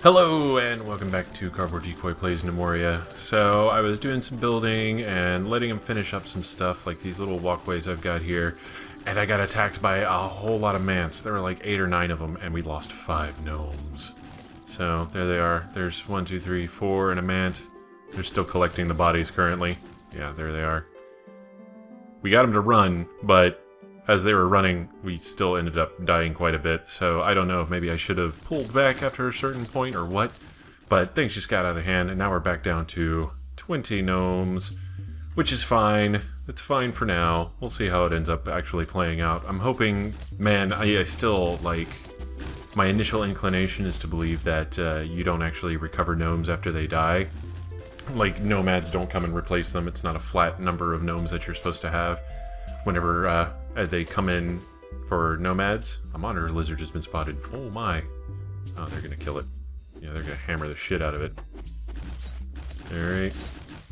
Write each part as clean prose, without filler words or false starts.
Hello and welcome back to Cardboard Decoy Plays Gnomoria. So I was doing some building and letting him finish up some stuff like these little walkways I've got here, and I got attacked by a whole lot of Mants. There were like 8 or 9 of them and we lost 5 gnomes. So there they are. There's 1, 2, 3, 4 and a Mant. They're still collecting the bodies currently. Yeah, there they are. We got them to run, but as they were running, we still ended up dying quite a bit, so I don't know if maybe I should have pulled back after a certain point or what, but things just got out of hand, and now we're back down to 20 gnomes, which is fine. It's fine for now. We'll see how it ends up actually playing out. I'm hoping, man, I still, like, my initial inclination is to believe that you don't actually recover gnomes after they die. Like, nomads don't come and replace them. It's not a flat number of gnomes that you're supposed to have whenever they come in for nomads. A monitor lizard has been spotted. Oh my. Oh, they're gonna kill it. Yeah, they're gonna hammer the shit out of it. Alright.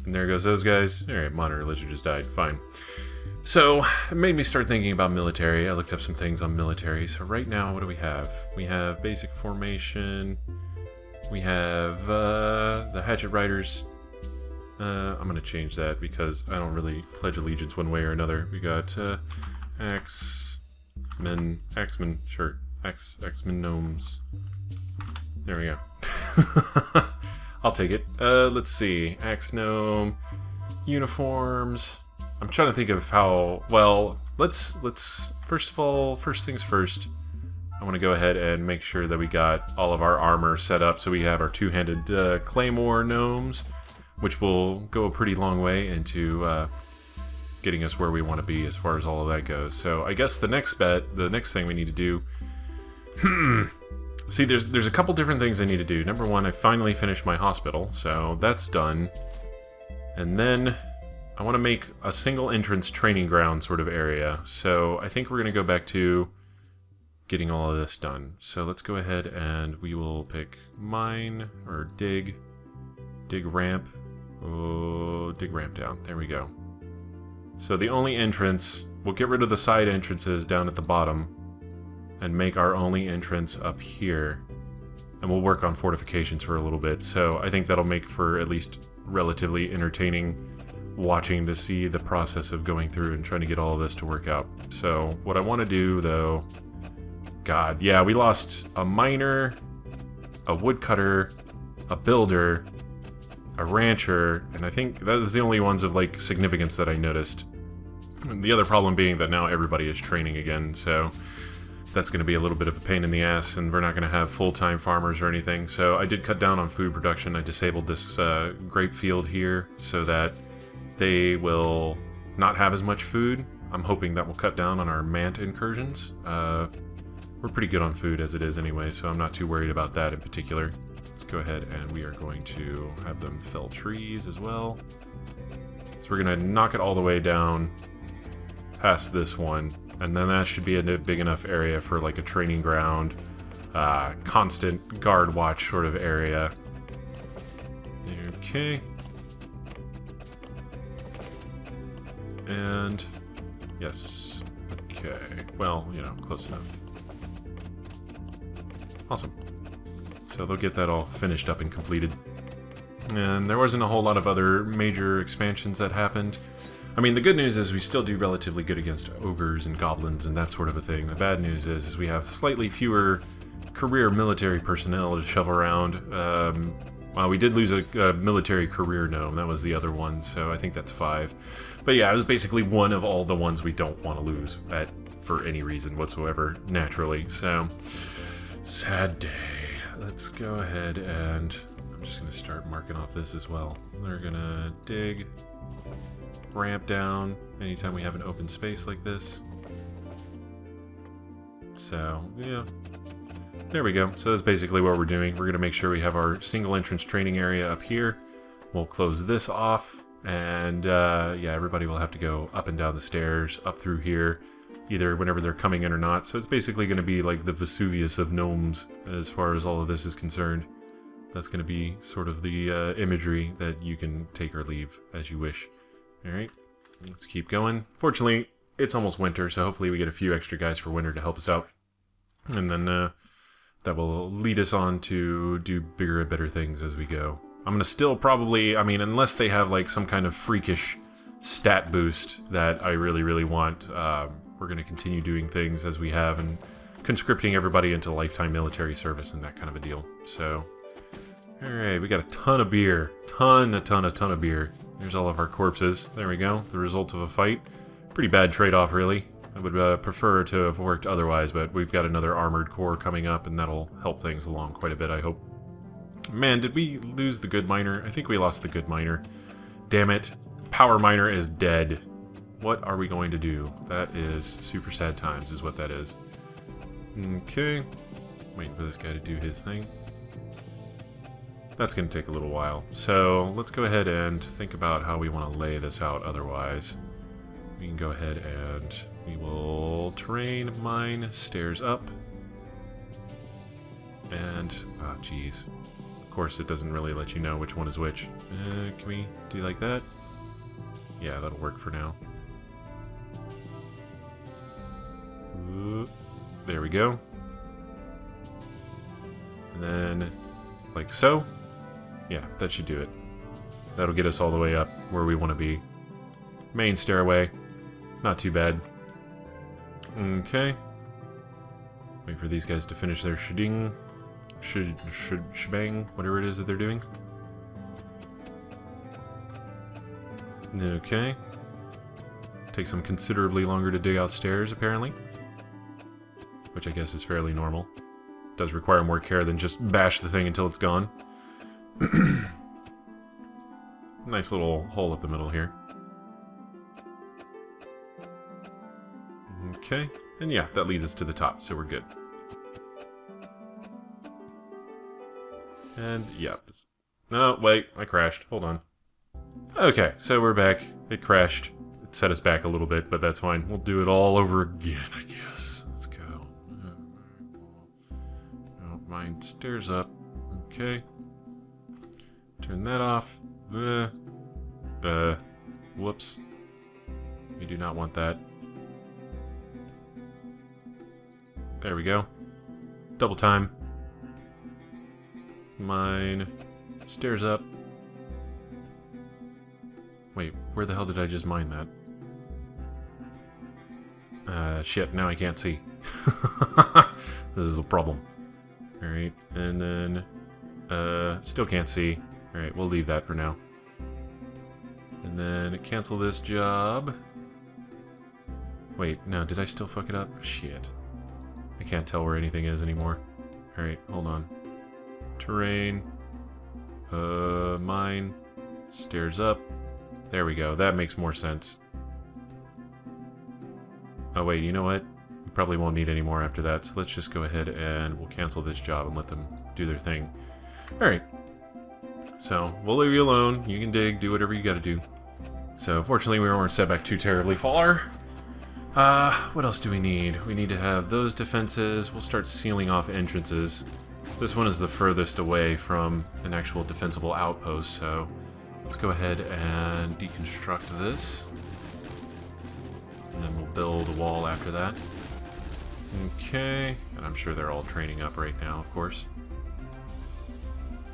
And there goes those guys. Alright, monitor lizard just died. Fine. So, it made me start thinking about military. I looked up some things on military. So right now, what do we have? We have basic formation. We have the hatchet riders. I'm gonna change that because I don't really pledge allegiance one way or another. We got Axemen, sure, Axemen gnomes. There we go. I'll take it. Let's see, Axe gnome uniforms. I'm trying to think of how. Well, let's first of all, first things first. I want to go ahead and make sure that we got all of our armor set up, so we have our two-handed claymore gnomes, which will go a pretty long way into getting us where we want to be as far as all of that goes. So I guess the next thing we need to do... See, there's a couple different things I need to do. Number one, I finally finished my hospital, so that's done. And then I want to make a single entrance training ground sort of area. So I think we're going to go back to getting all of this done. So let's go ahead and we will pick mine, or dig ramp. Oh, dig ramp down. There we go. So the only entrance, we'll get rid of the side entrances down at the bottom and make our only entrance up here. And we'll work on fortifications for a little bit. So I think that'll make for at least relatively entertaining watching to see the process of going through and trying to get all of this to work out. So what I want to do though, God, yeah, we lost a miner, a woodcutter, a builder, a rancher, and I think that is the only ones of like significance that I noticed. And the other problem being that now everybody is training again, so that's going to be a little bit of a pain in the ass, and we're not going to have full-time farmers or anything. So I did cut down on food production. I disabled this grape field here so that they will not have as much food. I'm hoping that will cut down on our Mant incursions. We're pretty good on food as it is anyway, so I'm not too worried about that in particular. Let's go ahead and we are going to have them fell trees as well. So we're going to knock it all the way down past this one, and then that should be a big enough area for like a training ground, constant guard watch sort of area. Okay. And yes. Okay. Well, you know, close enough. Awesome. So they'll get that all finished up and completed. And there wasn't a whole lot of other major expansions that happened. I mean, the good news is we still do relatively good against ogres and goblins and that sort of a thing. The bad news is we have slightly fewer career military personnel to shove around. Well, we did lose a military career gnome. That was the other one, so I think that's 5. But yeah, it was basically one of all the ones we don't want to lose for any reason whatsoever, naturally. So, sad day. Let's go ahead and I'm just going to start marking off this as well. We're going to dig, ramp down anytime we have an open space like this. So, yeah. There we go. So that's basically what we're doing. We're going to make sure we have our single entrance training area up here. We'll close this off, and yeah, everybody will have to go up and down the stairs, up through here, either whenever they're coming in or not. So it's basically going to be like the Vesuvius of gnomes as far as all of this is concerned. That's going to be sort of the imagery that you can take or leave as you wish. Alright, let's keep going. Fortunately, it's almost winter, so hopefully we get a few extra guys for winter to help us out. And then that will lead us on to do bigger and better things as we go. I'm gonna still probably, I mean, unless they have like some kind of freakish stat boost that I really, really want, we're gonna continue doing things as we have and conscripting everybody into lifetime military service and that kind of a deal. So, alright, we got a ton of beer. A ton of beer. There's all of our corpses. There we go. The results of a fight. Pretty bad trade-off, really. I would prefer to have worked otherwise, but we've got another armored core coming up, and that'll help things along quite a bit, I hope. Man, did we lose the good miner? I think we lost the good miner. Damn it. Power miner is dead. What are we going to do? That is super sad times, is what that is. Okay. Waiting for this guy to do his thing. That's going to take a little while. So, let's go ahead and think about how we want to lay this out otherwise. We can go ahead and we will terrain, mine, stairs up. And, ah, geez. Of course, it doesn't really let you know which one is which. Can we do like that? Yeah, that'll work for now. Ooh, there we go. And then, like so. Yeah, that should do it. That'll get us all the way up where we want to be. Main stairway. Not too bad. Okay. Wait for these guys to finish their shebang, whatever it is that they're doing. Okay. Takes them considerably longer to dig out stairs, apparently. Which I guess is fairly normal. Does require more care than just bash the thing until it's gone. Nice little hole up the middle here. Okay, and yeah, that leads us to the top, so we're good. And yeah, no, wait, I crashed. Hold on. Okay, so we're back. It crashed. It set us back a little bit, but that's fine. We'll do it all over again, I guess. Let's go. Don't mind stairs up. Okay. Turn that off. Whoops. We do not want that. There we go. Double time. Mine. Stairs up. Wait, where the hell did I just mine that? Shit, now I can't see. This is a problem. Alright, and then, still can't see. Alright, we'll leave that for now. And then cancel this job. Wait, no, did I still fuck it up? Shit. I can't tell where anything is anymore. Alright, hold on. Terrain. Mine. Stairs up. There we go. That makes more sense. Oh wait, you know what? We probably won't need any more after that, so let's just go ahead and we'll cancel this job and let them do their thing. Alright. So, we'll leave you alone. You can dig, do whatever you gotta do. So, fortunately we weren't set back too terribly far. What else do we need? We need to have those defenses. We'll start sealing off entrances. This one is the furthest away from an actual defensible outpost, so let's go ahead and deconstruct this. And then we'll build a wall after that. Okay, and I'm sure they're all training up right now, of course.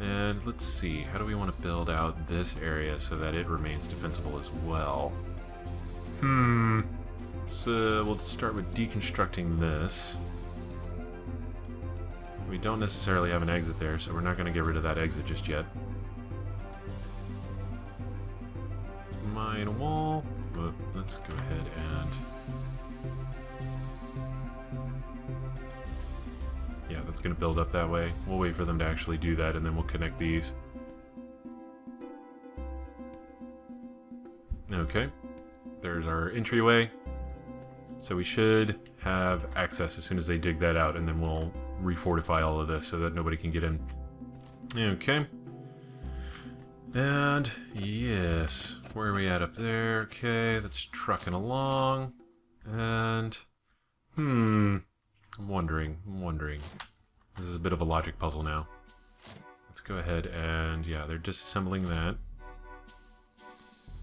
And let's see, how do we want to build out this area so that it remains defensible as well? We'll start with deconstructing this. We don't necessarily have an exit there, so we're not going to get rid of that exit just yet. Mine wall. But let's go ahead and... yeah, that's going to build up that way. We'll wait for them to actually do that, and then we'll connect these. Okay. There's our entryway. So we should have access as soon as they dig that out, and then we'll refortify all of this so that nobody can get in. Okay. And, yes, where are we at up there? Okay, that's trucking along. And, I'm wondering. This is a bit of a logic puzzle now. Let's go ahead and, yeah, they're disassembling that.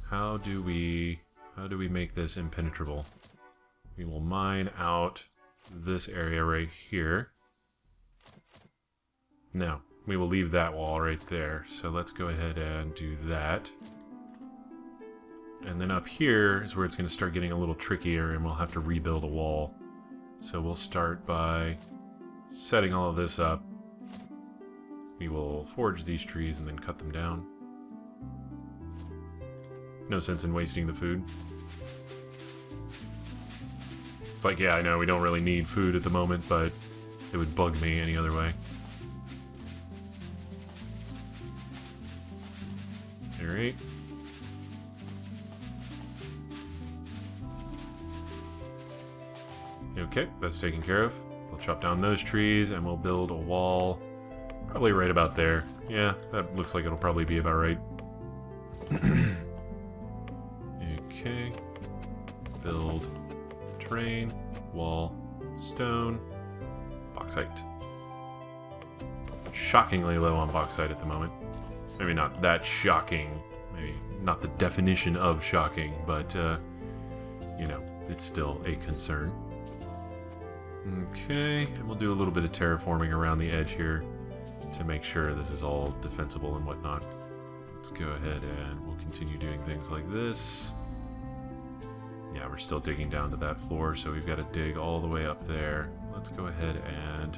How do we make this impenetrable? We will mine out this area right here. No, we will leave that wall right there. So let's go ahead and do that. And then up here is where it's going to start getting a little trickier and we'll have to rebuild a wall. So we'll start by setting all of this up. We will forge these trees and then cut them down. No sense in wasting the food. It's like, yeah, I know we don't really need food at the moment, but it would bug me any other way. Alright. Okay, that's taken care of. We'll chop down those trees and we'll build a wall probably right about there. Yeah, that looks like it'll probably be about right. Okay. Build terrain, wall, stone, bauxite. Shockingly low on bauxite at the moment. Maybe not that shocking. Maybe not the definition of shocking, but, you know, it's still a concern. Okay, and we'll do a little bit of terraforming around the edge here to make sure this is all defensible and whatnot. Let's go ahead and we'll continue doing things like this. Yeah, we're still digging down to that floor, so we've got to dig all the way up there. Let's go ahead and...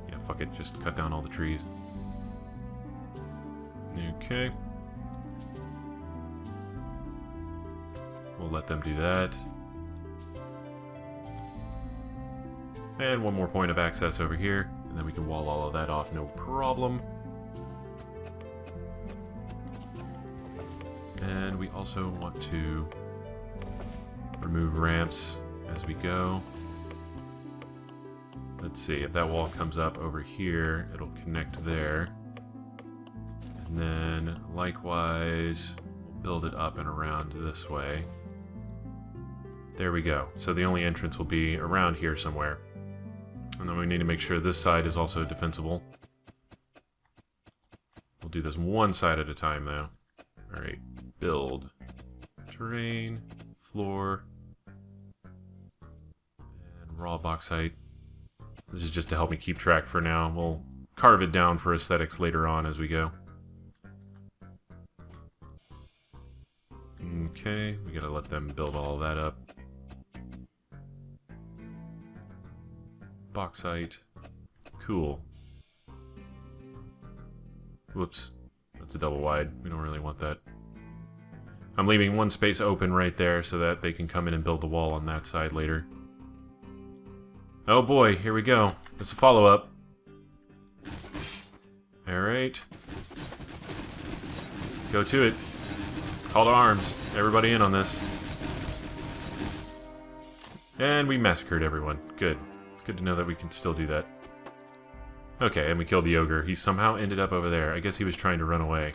yeah, fuck it, just cut down all the trees. Okay. We'll let them do that. And one more point of access over here, and then we can wall all of that off, no problem. And we also want to remove ramps as we go. Let's see, if that wall comes up over here, it'll connect there. And then, likewise, we'll build it up and around this way. There we go. So the only entrance will be around here somewhere. And then we need to make sure this side is also defensible. We'll do this one side at a time, though. Alright, build. Terrain, floor, and raw bauxite. This is just to help me keep track for now. We'll carve it down for aesthetics later on as we go. Okay, we gotta let them build all that up. Bauxite. Cool. Whoops. That's a double wide. We don't really want that. I'm leaving one space open right there so that they can come in and build the wall on that side later. Oh boy, here we go. It's a follow-up. Alright. Go to it. Call to arms. Everybody in on this. And we massacred everyone. Good. It's good to know that we can still do that. Okay, and we killed the ogre. He somehow ended up over there. I guess he was trying to run away.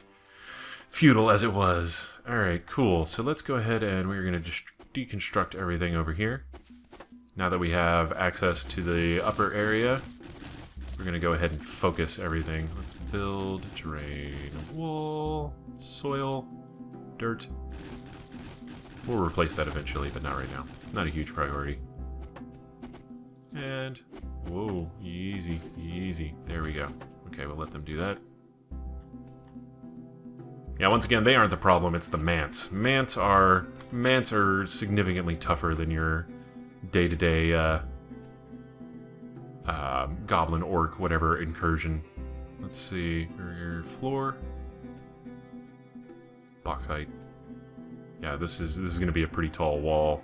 Futile as it was. Alright, cool. So let's go ahead and we're going to just deconstruct everything over here. Now that we have access to the upper area, we're going to go ahead and focus everything. Let's build terrain, wall, soil, dirt. We'll replace that eventually, but not right now. Not a huge priority. And, whoa, easy, easy. There we go. Okay, we'll let them do that. Yeah, once again, they aren't the problem, it's the Mants. Mants are significantly tougher than your day-to-day goblin, orc, whatever incursion. Let's see, your floor. Bauxite. Yeah, this is going to be a pretty tall wall.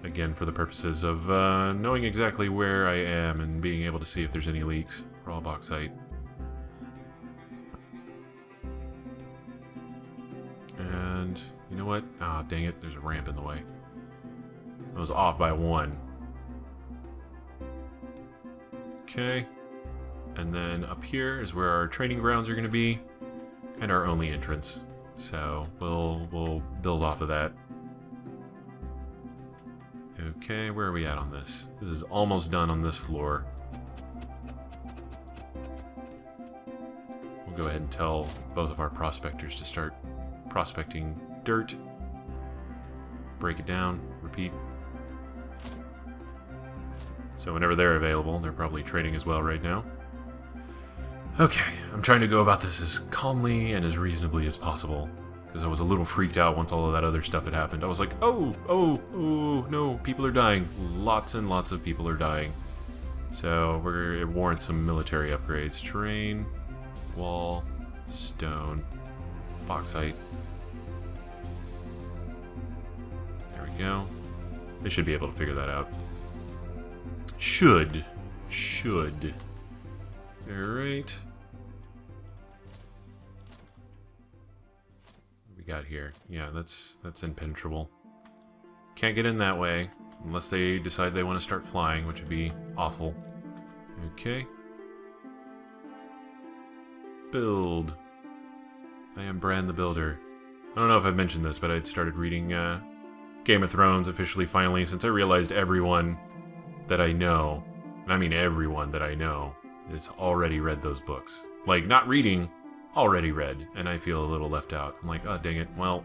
Again, for the purposes of knowing exactly where I am and being able to see if there's any leaks. Raw bauxite. And, you know what? Ah, dang it, there's a ramp in the way. I was off by one. Okay. And then up here is where our training grounds are going to be. And our only entrance. So, we'll build off of that. Okay, where are we at on this? This is almost done on this floor. We'll go ahead and tell both of our prospectors to start prospecting dirt. Break it down, repeat. So whenever they're available, they're probably training as well right now. Okay, I'm trying to go about this as calmly and as reasonably as possible. Because I was a little freaked out once all of that other stuff had happened. I was like, oh, no, people are dying. Lots and lots of people are dying. So it warrants some military upgrades. Terrain, wall, stone, bauxite. There we go. They should be able to figure that out. Should. Alright. What we got here? Yeah, that's impenetrable. Can't get in that way, unless they decide they want to start flying, which would be awful. Okay. Build. I am Bran the Builder. I don't know if I've mentioned this, but I'd started reading Game of Thrones officially finally, since I realized everyone that I know, and I mean everyone that I know, has already read those books. Like, not reading, already read, and I feel a little left out. I'm like, oh, dang it. Well,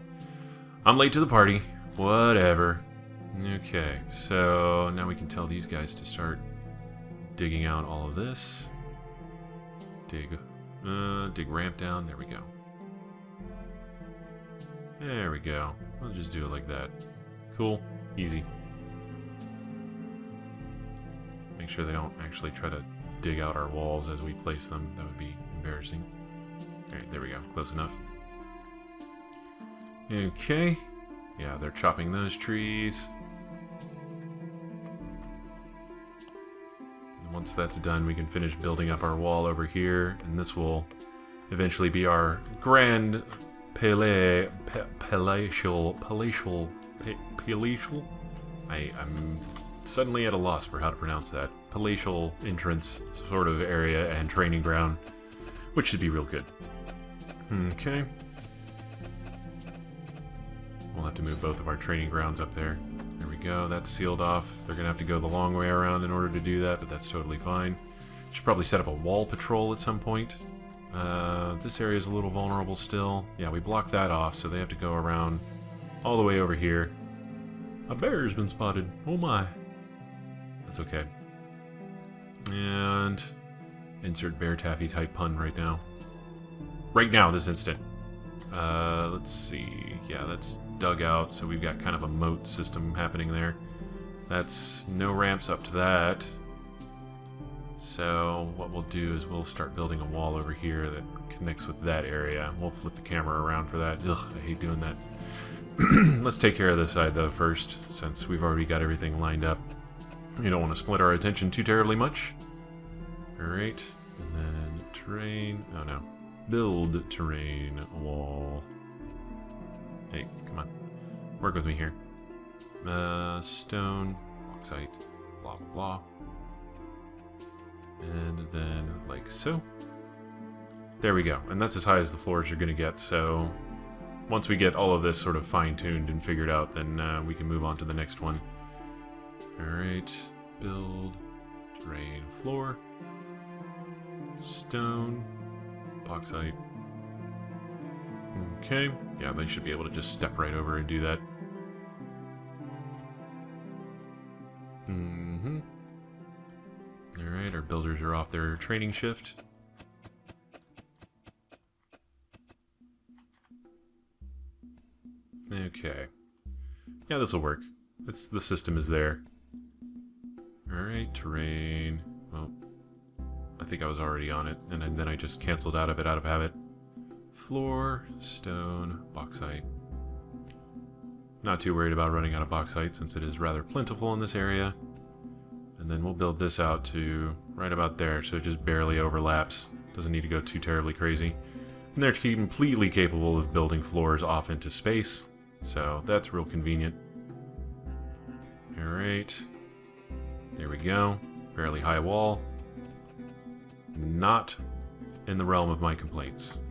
I'm late to the party. Whatever. Okay, so now we can tell these guys to start digging out all of this. Dig ramp down. There we go. There we go. We'll just do it like that. Cool. Easy. Make sure they don't actually try to dig out our walls as we place them. That would be embarrassing. Alright, there we go. Close enough. Okay. Yeah, they're chopping those trees. And once that's done, we can finish building up our wall over here, and this will eventually be our grand palatial. I'm suddenly at a loss for how to pronounce that. Palatial entrance sort of area and training ground, which should be real good. Okay. We'll have to move both of our training grounds up there. There we go, that's sealed off. They're gonna have to go the long way around in order to do that, but that's totally fine. Should probably set up a wall patrol at some point. This area is a little vulnerable still. Yeah, we blocked that off, so they have to go around all the way over here. A bear's been spotted. Oh my. That's okay. And insert bear taffy type pun right now. Right now, this instant. Let's see. Yeah, that's dug out, so we've got kind of a moat system happening there. That's no ramps up to that. So what we'll do is we'll start building a wall over here that connects with that area. We'll flip the camera around for that. Ugh, I hate doing that. Let's take care of this side though first, since we've already got everything lined up. You don't want to split our attention too terribly much. Alright, and then terrain. Oh no. Build terrain wall. Hey, come on. Work with me here. Stone, bauxite, blah blah blah. And then like so. There we go. And that's as high as the floors are going to get, so once we get all of this sort of fine-tuned and figured out, then we can move on to the next one. Alright, build, terrain, floor, stone, bauxite. Okay, yeah, they should be able to just step right over and do that. Alright, our builders are off their training shift. Okay. Yeah, this will work. The system is there. Alright, terrain. Well, I think I was already on it, and then I just canceled out of it out of habit. Floor, stone, bauxite. Not too worried about running out of bauxite since it is rather plentiful in this area. And then we'll build this out to right about there, so it just barely overlaps. Doesn't need to go too terribly crazy. And they're completely capable of building floors off into space, so that's real convenient. Alright. There we go. Fairly high wall. Not in the realm of my complaints.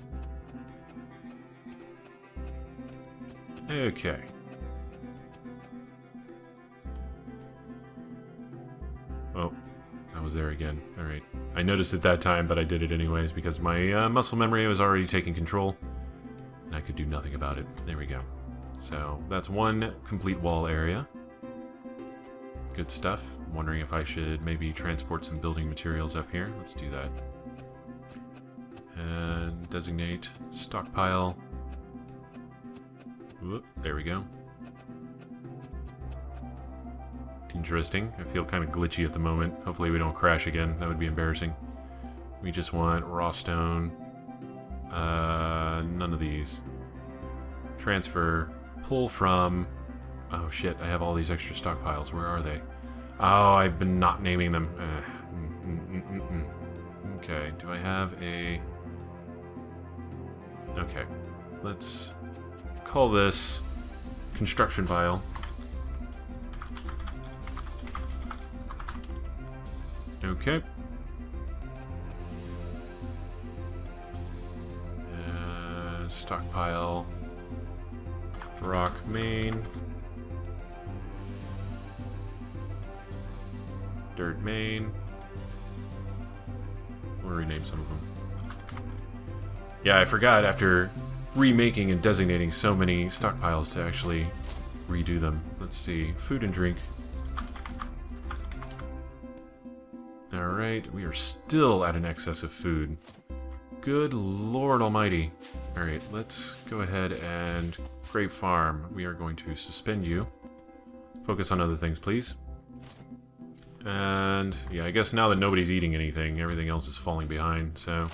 Okay. Oh, I was there again. Alright. I noticed it that time, but I did it anyways because my muscle memory was already taking control. And I could do nothing about it. There we go. So, that's one complete wall area. Good stuff. I'm wondering if I should maybe transport some building materials up here. Let's do that. designate stockpile. Whoop, there we go. Interesting. I feel kind of glitchy at the moment. Hopefully we don't crash again. That would be embarrassing. We just want raw stone. None of these. Transfer. Pull from... Oh shit, I have all these extra stockpiles. Where are they? Oh, I've been not naming them. Okay, do I have a... Okay, let's call this construction pile. Okay. Stockpile. Rock main. Dirt main. We'll rename some of them. Yeah, I forgot after remaking and designating so many stockpiles to actually redo them. Let's see. Food and drink. Alright, we are still at an excess of food. Good Lord Almighty. Alright, let's go ahead and... Grape Farm, we are going to suspend you. Focus on other things, please. And, yeah, I guess now that nobody's eating anything, everything else is falling behind, so...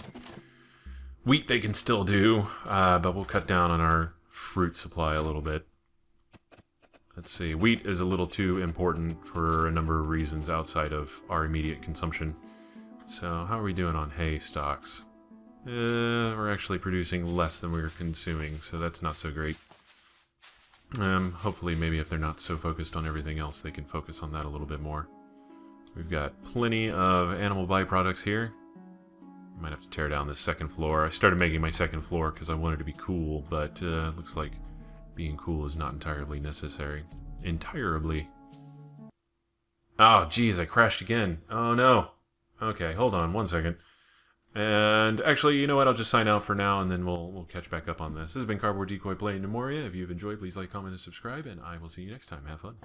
Wheat they can still do, but we'll cut down on our fruit supply a little bit. Let's see, wheat is a little too important for a number of reasons outside of our immediate consumption. So, how are we doing on hay stocks? We're actually producing less than we're consuming, so that's not so great. Hopefully, maybe if they're not so focused on everything else, they can focus on that a little bit more. We've got plenty of animal byproducts here. Might have to tear down this second floor. I started making my second floor because I wanted to be cool, but it looks like being cool is not entirely necessary. Entirely. Oh, geez, I crashed again. Oh, no. Okay, hold on 1 second. And actually, you know what? I'll just sign out for now, and then we'll catch back up on this. This has been Cardboard Decoy playing Gnomoria. If you've enjoyed, please like, comment, and subscribe, and I will see you next time. Have fun.